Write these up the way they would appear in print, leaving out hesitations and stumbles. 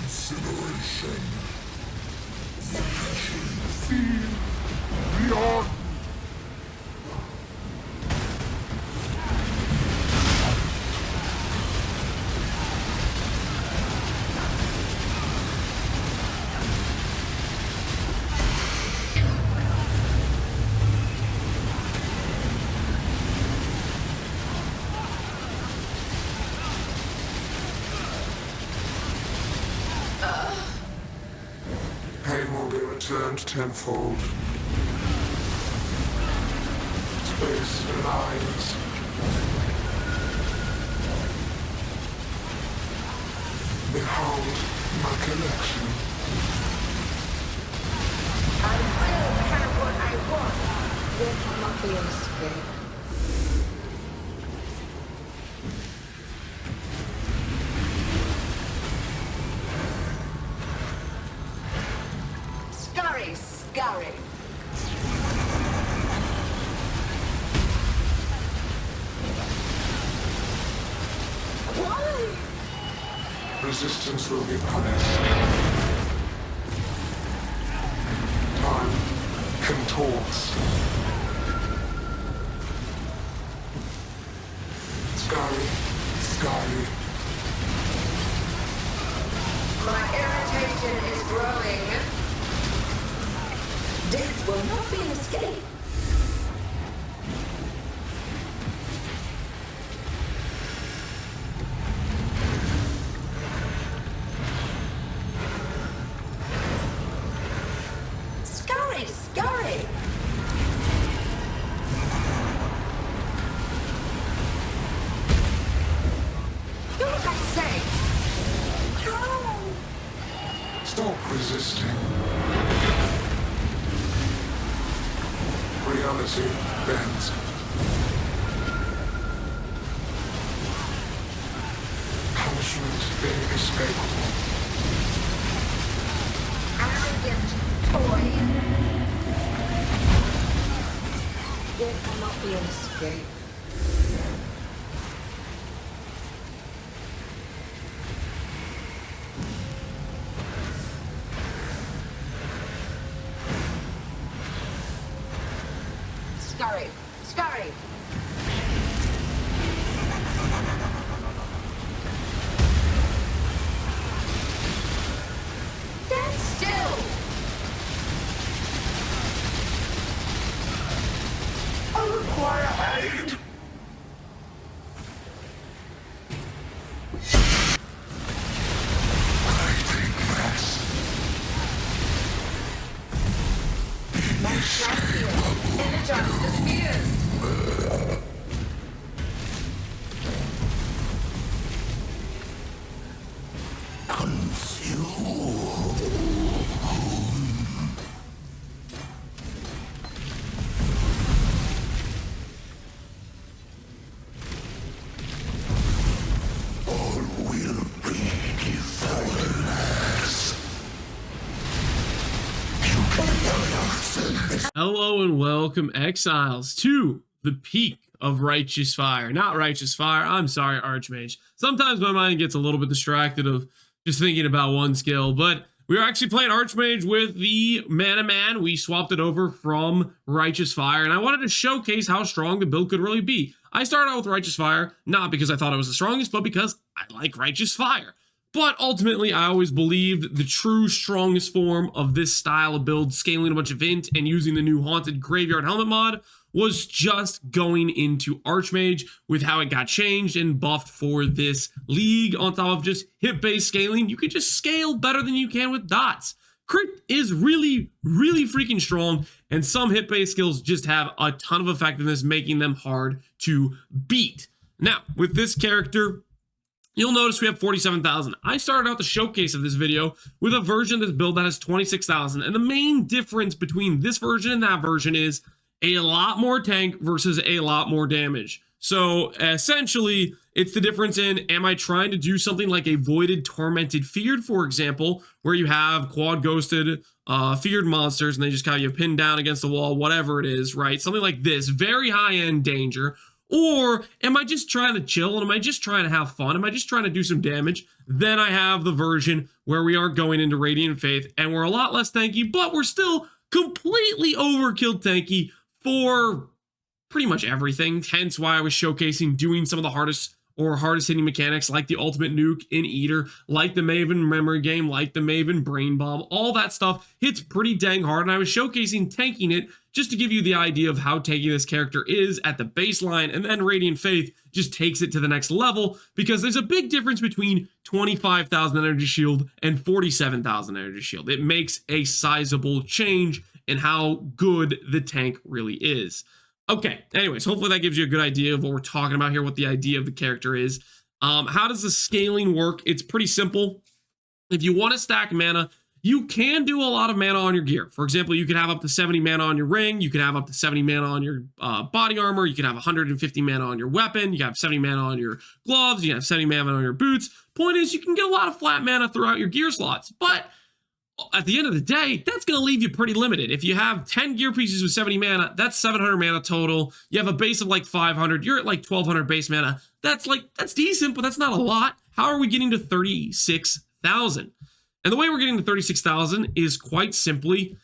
Incineration. Feel beyond. Pain will be returned tenfold. Space aligns. Behold my collection. I will have what I want. There cannot be an escape. Scurry. Why? Resistance will be punished. Time contorts. Scurry. My irritation is growing. Death will not be an escape. Scurry. Do what I say. Stop resisting. Reality bends. Punishment inescapable. Arrogant toy. There cannot be an escape. Scurry. Stand still. I require aid. Waiting less. My champion. Energize the spheres. Hello and welcome, Exiles, to the peak of Righteous Fire. Not Righteous Fire, I'm sorry, Archmage. Sometimes my mind gets a little bit distracted of just thinking about one skill, but we are actually playing Archmage with the Mana Man. We swapped it over from Righteous Fire, and I wanted to showcase how strong the build could really be. I started out with Righteous Fire, not because I thought it was the strongest, but because I like Righteous Fire. But ultimately, I always believed the true strongest form of this style of build, scaling a bunch of int and using the new Haunted Graveyard Helmet mod, was just going into Archmage with how it got changed and buffed for this league. On top of just hit-based scaling, you can just scale better than you can with dots. Crit is really freaking strong, and some hit-based skills just have a ton of effectiveness, making them hard to beat. Now, with this character, you'll notice we have 47,000. I started out the showcase of this video with a version of this build that has 26,000. And the main difference between this version and that version is a lot more tank versus a lot more damage. So essentially, it's the difference in, am I trying to do something like a Voided, Tormented, Feared, for example, where you have quad ghosted, feared monsters and they just kind of pinned down against the wall, whatever it is, right? Something like this, very high-end danger. Or am I just trying to chill and am I just trying to have fun? Am I just trying to do some damage? Then I have the version where we aren't going into Radiant Faith and we're a lot less tanky, but we're still completely overkill tanky for pretty much everything. Hence why I was showcasing doing some of the hardest hitting mechanics like the ultimate nuke in Eater, like the Maven memory game, like the Maven brain bomb. All that stuff hits pretty dang hard, and I was showcasing tanking it just to give you the idea of how tanky this character is at the baseline, and then Radiant Faith just takes it to the next level because there's a big difference between 25,000 energy shield and 47,000 energy shield. It makes a sizable change in how good the tank really is. Okay, anyways, hopefully that gives you a good idea of what we're talking about here, what the idea of the character is. How does the scaling work? It's pretty simple. If you want to stack mana, you can do a lot of mana on your gear. For example, you could have up to 70 mana on your ring, you could have up to 70 mana on your body armor, you could have 150 mana on your weapon, you can have 70 mana on your gloves, you can have 70 mana on your boots. Point is, you can get a lot of flat mana throughout your gear slots, but at the end of the day, that's going to leave you pretty limited. If you have 10 gear pieces with 70 mana, that's 700 mana total. You have a base of like 500. You're at like 1200 base mana. That's decent, but that's not a lot. How are we getting to 36,000? And the way we're getting to 36,000 is quite simply,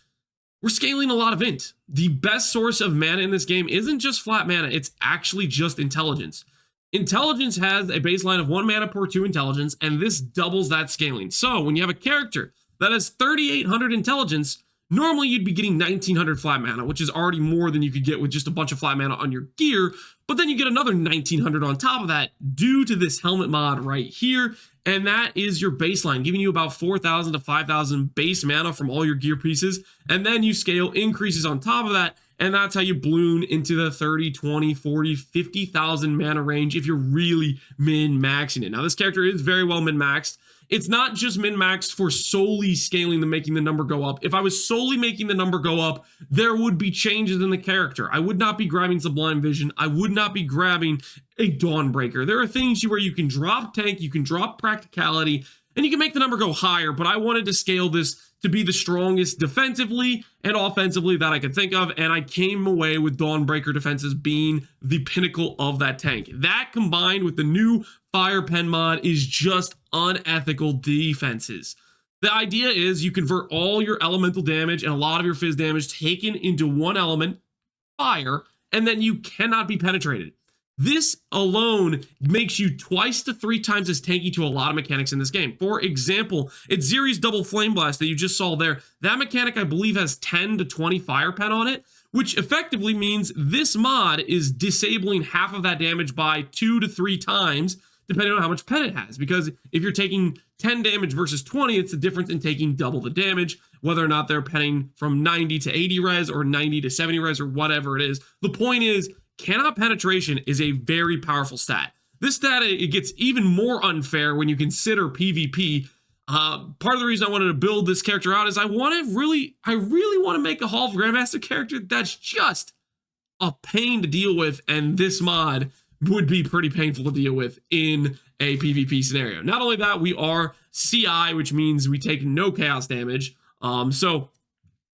we're scaling a lot of int. The best source of mana in this game isn't just flat mana. It's actually just intelligence. Intelligence has a baseline of 1 mana per 2 intelligence, and this doubles that scaling. So when you have a character that has 3,800 intelligence, normally you'd be getting 1,900 flat mana, which is already more than you could get with just a bunch of flat mana on your gear. But then you get another 1,900 on top of that due to this helmet mod right here. And that is your baseline, giving you about 4,000 to 5,000 base mana from all your gear pieces. And then you scale increases on top of that. And that's how you balloon into the 30, 20, 40, 50,000 mana range if you're really min-maxing it. Now, this character is very well min-maxed. It's not just min-maxed for solely scaling and making the number go up. If I was solely making the number go up, there would be changes in the character. I would not be grabbing Sublime Vision. I would not be grabbing a Dawnbreaker. There are things where you can drop tank, you can drop practicality, and you can make the number go higher, but I wanted to scale this to be the strongest defensively and offensively that I could think of, and I came away with Dawnbreaker defenses being the pinnacle of that tank. That combined with the new Fire Pen mod is just unethical defenses. The idea is you convert all your elemental damage and a lot of your fizz damage taken into one element, fire, and then you cannot be penetrated. This alone makes you twice to 3 times as tanky to a lot of mechanics in this game. For example, it's Ziri's Double Flame Blast that you just saw there. That mechanic, I believe, has 10 to 20 Fire Pen on it, which effectively means this mod is disabling half of that damage by 2 to 3 times, depending on how much pen it has. Because if you're taking 10 damage versus 20, it's the difference in taking double the damage, whether or not they're penning from 90 to 80 res or 90 to 70 res or whatever it is. The point is, cannot penetration is a very powerful stat. This stat, it gets even more unfair when you consider PvP. Part of the reason I wanted to build this character out is I really want to make a Hall of Grandmaster character that's just a pain to deal with, and this mod would be pretty painful to deal with in a PvP scenario. Not only that, we are CI, which means we take no chaos damage. So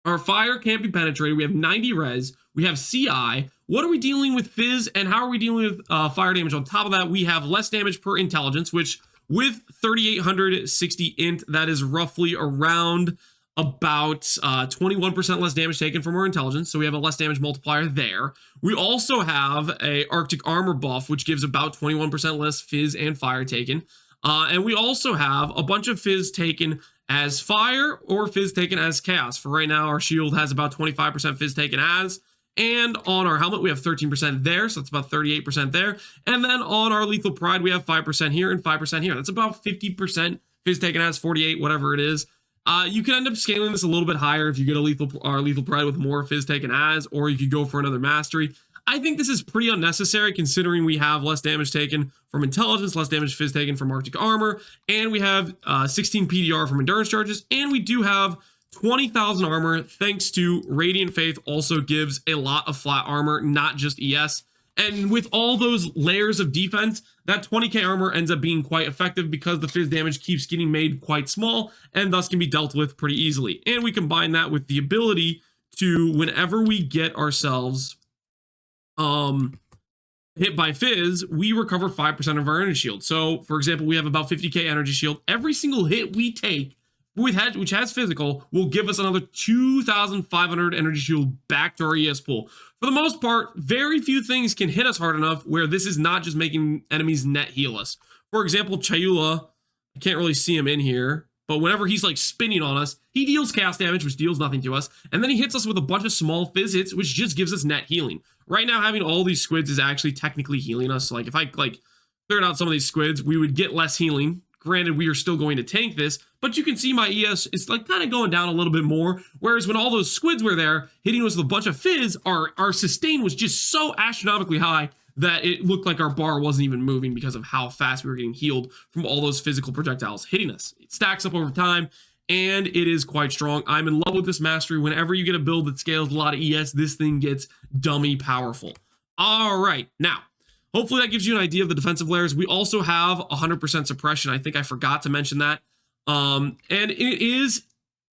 our fire can't be penetrated. We have 90 res. We have CI. What are we dealing with fizz, and how are we dealing with fire damage? On top of that, we have less damage per intelligence, which with 3,860 int, that is roughly around about 21% less damage taken from our intelligence. So we have a less damage multiplier there. We also have a Arctic armor buff, which gives about 21% less fizz and fire taken. And we also have a bunch of fizz taken as fire or fizz taken as chaos. For right now, our shield has about 25% fizz taken as, and on our helmet, we have 13% there, so that's about 38% there. And then on our Lethal Pride, we have 5% here and 5% here. That's about 50% fizz taken as, 48, whatever it is. You can end up scaling this a little bit higher if you get a Lethal Pride with more fizz taken as, or you could go for another mastery. I think this is pretty unnecessary considering we have less damage taken from intelligence, less damage fizz taken from Arctic armor, and we have 16 PDR from endurance charges, and we do have 20,000 armor thanks to Radiant Faith also gives a lot of flat armor, not just ES. And with all those layers of defense, that 20k armor ends up being quite effective because the fizz damage keeps getting made quite small and thus can be dealt with pretty easily. And we combine that with the ability to, whenever we get ourselves hit by Fizz, we recover 5% of our energy shield. So, for example, we have about 50k energy shield. Every single hit we take, which has physical, will give us another 2,500 energy shield back to our ES pool. For the most part, very few things can hit us hard enough where this is not just making enemies net heal us. For example, Chayula, I can't really see him in here, but whenever he's like spinning on us, he deals chaos damage, which deals nothing to us, and then he hits us with a bunch of small fizz hits, which just gives us net healing. Right now, having all these squids is actually technically healing us. Like, if I like cleared out some of these squids, we would get less healing. Granted, we are still going to tank this, but you can see my ES is like kind of going down a little bit more. Whereas when all those squids were there, hitting us with a bunch of fizz, our sustain was just so astronomically high that it looked like our bar wasn't even moving because of how fast we were getting healed from all those physical projectiles hitting us. It stacks up over time, and it is quite strong. I'm in love with this mastery. Whenever you get a build that scales a lot of ES, this thing gets dummy powerful. All right, now, hopefully that gives you an idea of the defensive layers. We also have 100% suppression. I think I forgot to mention that. And it is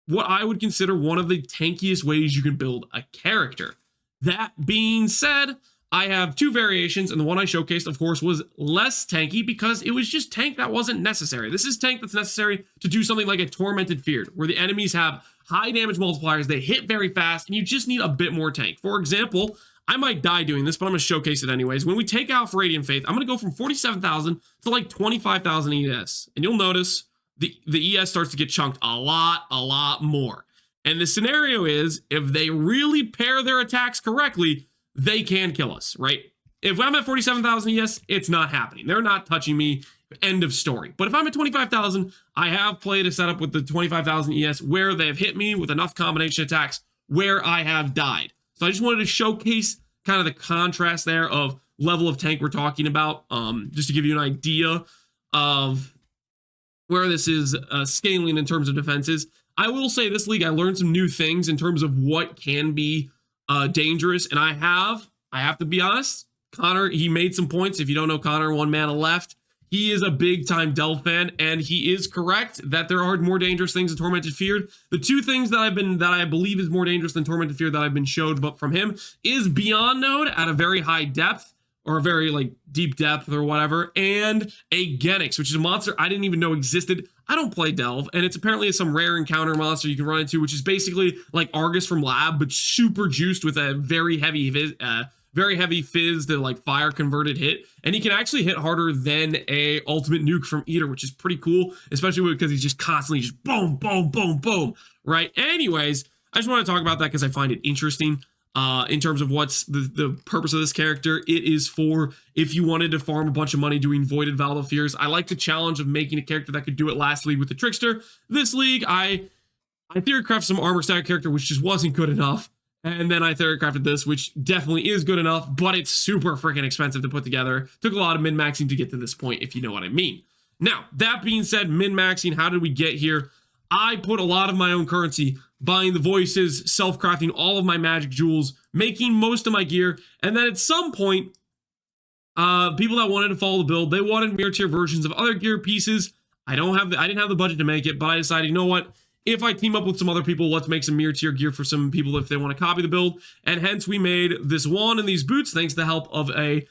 what I would consider one of the tankiest ways you can build a character. That being said, I have two variations, and the one I showcased, of course, was less tanky because it was just tank that wasn't necessary. This is tank that's necessary to do something like a Tormented Feared, where the enemies have high damage multipliers, they hit very fast, and you just need a bit more tank. For example, I might die doing this, but I'm going to showcase it anyways. When we take out for Radiant Faith, I'm going to go from 47,000 to like 25,000 ES, and you'll notice the ES starts to get chunked a lot more. And the scenario is, if they really pair their attacks correctly, they can kill us, right? If I'm at 47,000 ES, it's not happening. They're not touching me. End of story. But if I'm at 25,000, I have played a setup with the 25,000 ES where they've hit me with enough combination attacks where I have died. So I just wanted to showcase kind of the contrast there of level of tank we're talking about, just to give you an idea of where this is scaling in terms of defenses. I will say this league, I learned some new things in terms of what can be dangerous, and I have to be honest, Connor, he made some points. If you don't know Connor, one mana left, he is a big time Delve fan, and he is correct that there are more dangerous things than Tormented Feared. The two things that I believe is more dangerous than Tormented Feared that I've been showed but from him is Beyond Node at a very high depth, or a very like deep depth or whatever, and a Genix, which is a monster I didn't even know existed. I don't play Delve, and it's apparently some rare encounter monster you can run into, which is basically like Argus from Lab, but super juiced with a very heavy fizz to like fire converted hit, and he can actually hit harder than a ultimate nuke from Eater, which is pretty cool, especially because he's just constantly just boom, boom, boom, boom, right? Anyways, I just want to talk about that because I find it interesting. In terms of what's the purpose of this character, it is for if you wanted to farm a bunch of money doing Voided Valve of Fears. I like the challenge of making a character that could do it last league with the Trickster. This league, I theory crafted some armor stack character, which just wasn't good enough. And then I theory crafted this, which definitely is good enough, but it's super freaking expensive to put together. Took a lot of min-maxing to get to this point, if you know what I mean. Now, that being said, min-maxing, how did we get here? I put a lot of my own currency buying the voices, self-crafting all of my magic jewels, making most of my gear, and then at some point, people that wanted to follow the build, they wanted mirror tier versions of other gear pieces. I didn't have the budget to make it, but I decided, you know what? If I team up with some other people, let's make some mirror tier gear for some people if they want to copy the build. And hence we made this wand and these boots thanks to the help of a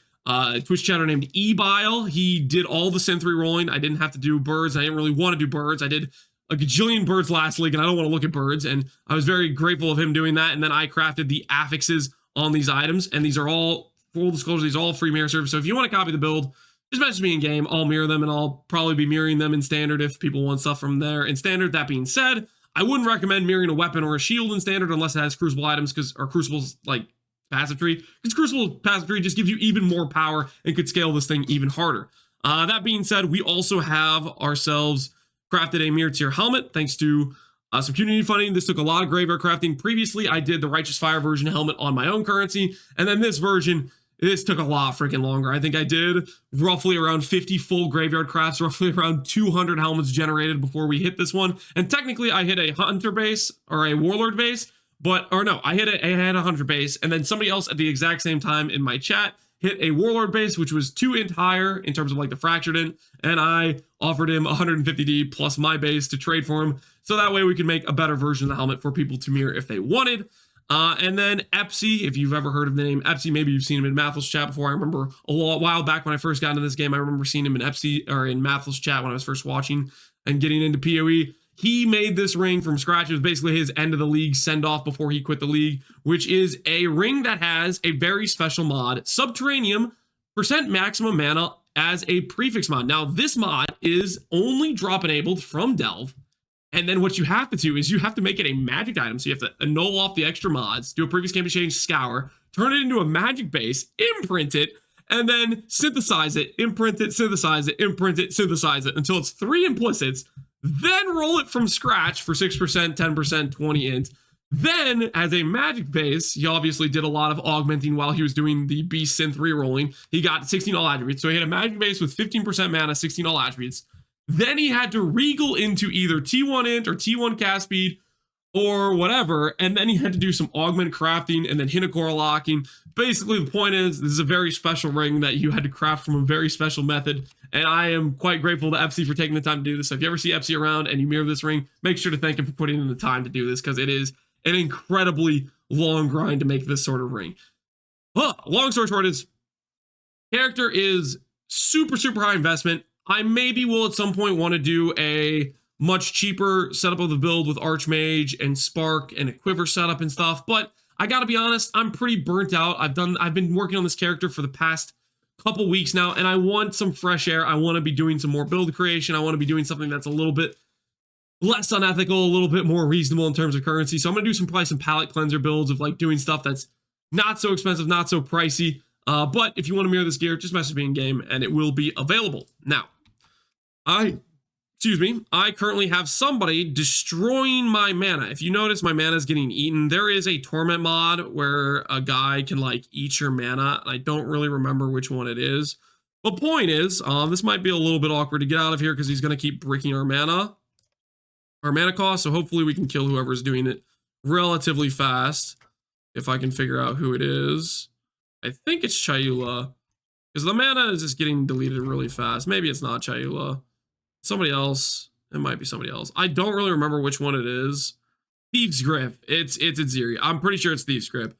Twitch chatter named eBile. He did all the synth re-rolling. I didn't have to do birds. I didn't really want to do birds. I did a gajillion birds last league, and I don't want to look at birds, and I was very grateful of him doing that. And then I crafted the affixes on these items, and these are all, full disclosure, these are all free mirror service. So if you want to copy the build, just message me in game. I'll mirror them, and I'll probably be mirroring them in standard if people want stuff from there in standard. That being said, I wouldn't recommend mirroring a weapon or a shield in standard unless it has crucible items, or crucible's like passive tree, because crucible passive tree just gives you even more power and could scale this thing even harder. That being said, we also have ourselves crafted a mirror tier helmet thanks to some community funding. This took a lot of graveyard crafting. Previously, I did the Righteous Fire version helmet on my own currency, and then this version, this took a lot freaking longer. I think I did roughly around 50 full graveyard crafts, roughly around 200 helmets generated before we hit this one. And technically, I hit a hunter base or a warlord base, I had a hunter base, and then somebody else at the exact same time in my chat hit a warlord base, which was 2 int higher in terms of like the fractured int, and I offered him 150D plus my base to trade for him, so that way we could make a better version of the helmet for people to mirror if they wanted. And then Epsy, if you've ever heard of the name Epsy, maybe you've seen him in Mathel's chat before. I remember a while back when I first got into this game, I remember seeing him in Epsy or in Mathel's chat when I was first watching and getting into PoE. He made this ring from scratch. It was basically his end of the league send off before he quit the league, which is a ring that has a very special mod, Subterranean % maximum mana as a prefix mod. Now, this mod is only drop enabled from Delve. And then what you have to do is you have to make it a magic item. So you have to annul off the extra mods, do a previous campaign change scour, turn it into a magic base, imprint it, and then synthesize it, imprint it, synthesize it, imprint it, synthesize it until it's 3 implicits, then roll it from scratch for 6%, 10%, 20 int. Then, as a magic base, he obviously did a lot of augmenting while he was doing the beast synth rerolling. He got 16 all attributes. So he had a magic base with 15% mana, 16 all attributes. Then he had to regal into either T1 int or T1 cast speed or whatever. And then he had to do some augment crafting and then Hinokora locking. Basically, the point is, this is a very special ring that you had to craft from a very special method. And I am quite grateful to Epsy for taking the time to do this. So if you ever see Epsy around and you mirror this ring, make sure to thank him for putting in the time to do this, because it is an incredibly long grind to make this sort of ring. Long story short is, character is super, super high investment. I maybe will at some point want to do a much cheaper setup of the build with Archmage and Spark and a Quiver setup and stuff, but I gotta be honest, I'm pretty burnt out. I've been working on this character for the past couple weeks now, and I want some fresh air. I want to be doing some more build creation. I want to be doing something that's a little bit less unethical, a little bit more reasonable in terms of currency. So I'm gonna do probably some palette cleanser builds of like doing stuff that's not so expensive, not so pricey. But if you want to mirror this gear, just message me in game and it will be available. Now, I currently have somebody destroying my mana. If you notice, my mana is getting eaten. There is a Torment mod where a guy can like eat your mana. I don't really remember which one it is. But point is, this might be a little bit awkward to get out of here because he's going to keep breaking our mana cost. So hopefully we can kill whoever's doing it relatively fast. If I can figure out who it is. I think it's Chayula, because the mana is just getting deleted really fast. Maybe it's not Chayula. Somebody else. It might be somebody else. I don't really remember which one it is. Thieves Grip. It's Ziri. I'm pretty sure it's Thieves Grip.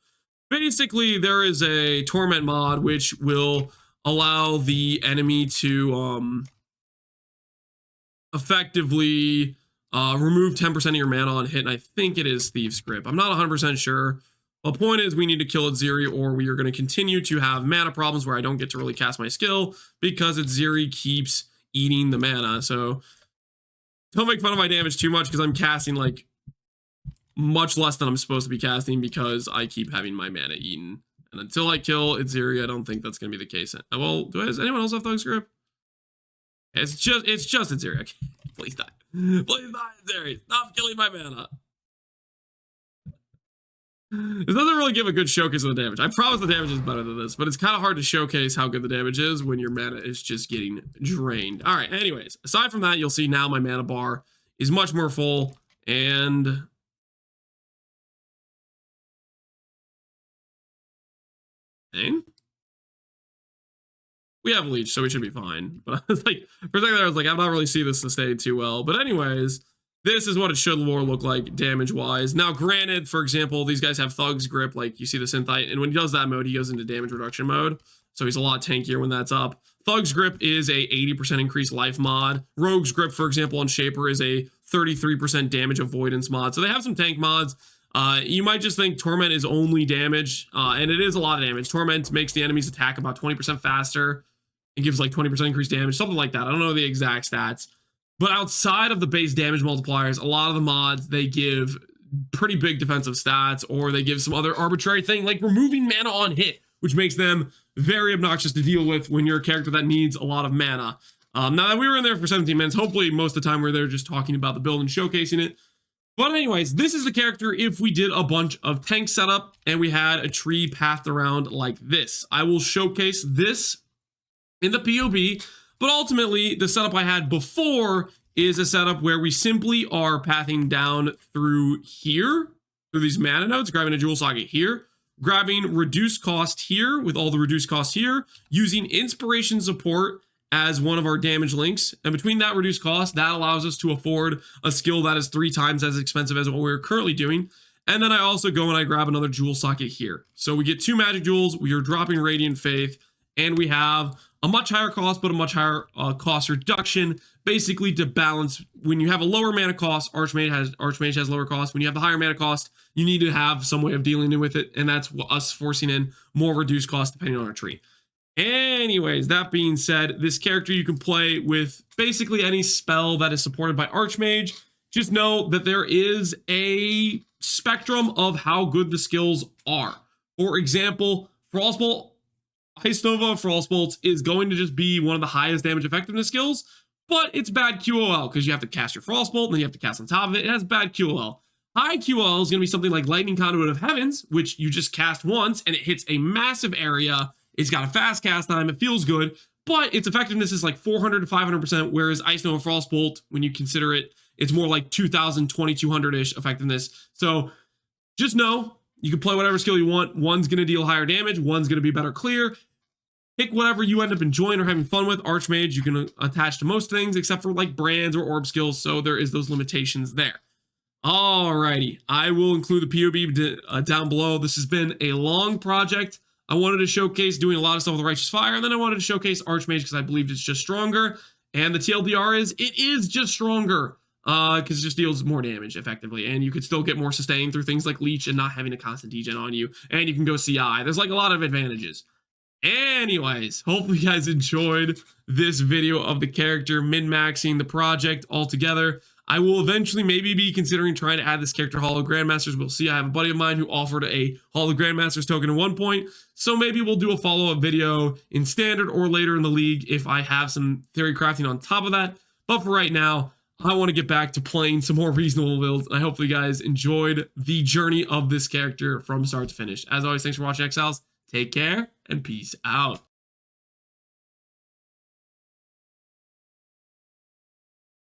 Basically, there is a Torment mod which will allow the enemy to effectively remove 10% of your mana on hit, and I think it is Thieves Grip. I'm not 100% sure. The point is, we need to kill Ziri, or we are going to continue to have mana problems where I don't get to really cast my skill because Ziri keeps eating the mana. So don't make fun of my damage too much because I'm casting like much less than I'm supposed to be casting because I keep having my mana eaten. And until I kill Ziri, I don't think that's going to be the case. Well, does anyone else have Thug's Grip? It's just Ziri. Okay. Please die. Please die, Ziri. Stop killing my mana. This doesn't really give a good showcase of the damage. I promise the damage is better than this, but it's kind of hard to showcase how good the damage is when your mana is just getting drained. All right, anyways, aside from that, you'll see now my mana bar is much more full, and we have Leech, so we should be fine. But I was like, for a second there, I was like, I'm not really see this sustain too well. But anyways, this is what it should more look like damage-wise. Now, granted, for example, these guys have Thug's Grip, like you see the Synthite, and when he does that mode, he goes into damage reduction mode, so he's a lot tankier when that's up. Thug's Grip is a 80% increased life mod. Rogue's Grip, for example, on Shaper is a 33% damage avoidance mod. So they have some tank mods. You might just think Torment is only damage, and it is a lot of damage. Torment makes the enemy's attack about 20% faster. It gives like 20% increased damage, something like that. I don't know the exact stats. But outside of the base damage multipliers, a lot of the mods, they give pretty big defensive stats, or they give some other arbitrary thing like removing mana on hit, which makes them very obnoxious to deal with when you're a character that needs a lot of mana. Now that we were in there for 17 minutes, hopefully most of the time we're there just talking about the build and showcasing it. But anyways, this is the character if we did a bunch of tank setup and we had a tree pathed around like this. I will showcase this in the POB. But ultimately, the setup I had before is a setup where we simply are pathing down through here, through these mana nodes, grabbing a Jewel Socket here, grabbing reduced cost here with all the reduced cost here, using Inspiration Support as one of our damage links. And between that reduced cost, that allows us to afford a skill that is 3 times as expensive as what we're currently doing. And then I also go and I grab another jewel socket here. So we get 2 magic jewels, we are dropping Radiant Faith, and we have a much higher cost, but a much higher cost reduction, basically to balance. When you have a lower mana cost, Archmage has lower cost. When you have the higher mana cost, you need to have some way of dealing with it, and that's us forcing in more reduced cost depending on our tree. Anyways, that being said, this character you can play with basically any spell that is supported by Archmage. Just know that there is a spectrum of how good the skills are. For example, Frostbolt, Ice Nova Frostbolt is going to just be one of the highest damage effectiveness skills, but it's bad QOL because you have to cast your Frostbolt and then you have to cast on top of it. It has bad QOL. High QOL is going to be something like Lightning Conduit of Heavens, which you just cast once and it hits a massive area. It's got a fast cast time. It feels good, but its effectiveness is like 400 to 500%, whereas Ice Nova Frostbolt, when you consider it, it's more like 2,000, 2,200-ish effectiveness. So just know you can play whatever skill you want. One's going to deal higher damage. One's going to be better clear. Pick whatever you end up enjoying or having fun with. Archmage, you can attach to most things except for like brands or orb skills. So there is those limitations there. Alrighty. I will include the POB down below. This has been a long project. I wanted to showcase doing a lot of stuff with Righteous Fire, and then I wanted to showcase Archmage because I believed it's just stronger. And the TLDR is, it is just stronger. Because it just deals more damage effectively, and you could still get more sustain through things like Leech and not having a constant degen on you, and you can go CI. There's like a lot of advantages. Anyways, hopefully you guys enjoyed this video of the character min-maxing the project altogether. I will eventually maybe be considering trying to add this character Hollow Grandmasters. We'll see. I have a buddy of mine who offered a Hollow Grandmasters token at one point, so maybe we'll do a follow-up video in Standard or later in the league if I have some theory crafting on top of that. But for right now, I want to get back to playing some more reasonable builds. I hope you guys enjoyed the journey of this character from start to finish. As always, thanks for watching, Exiles. Take care and peace out.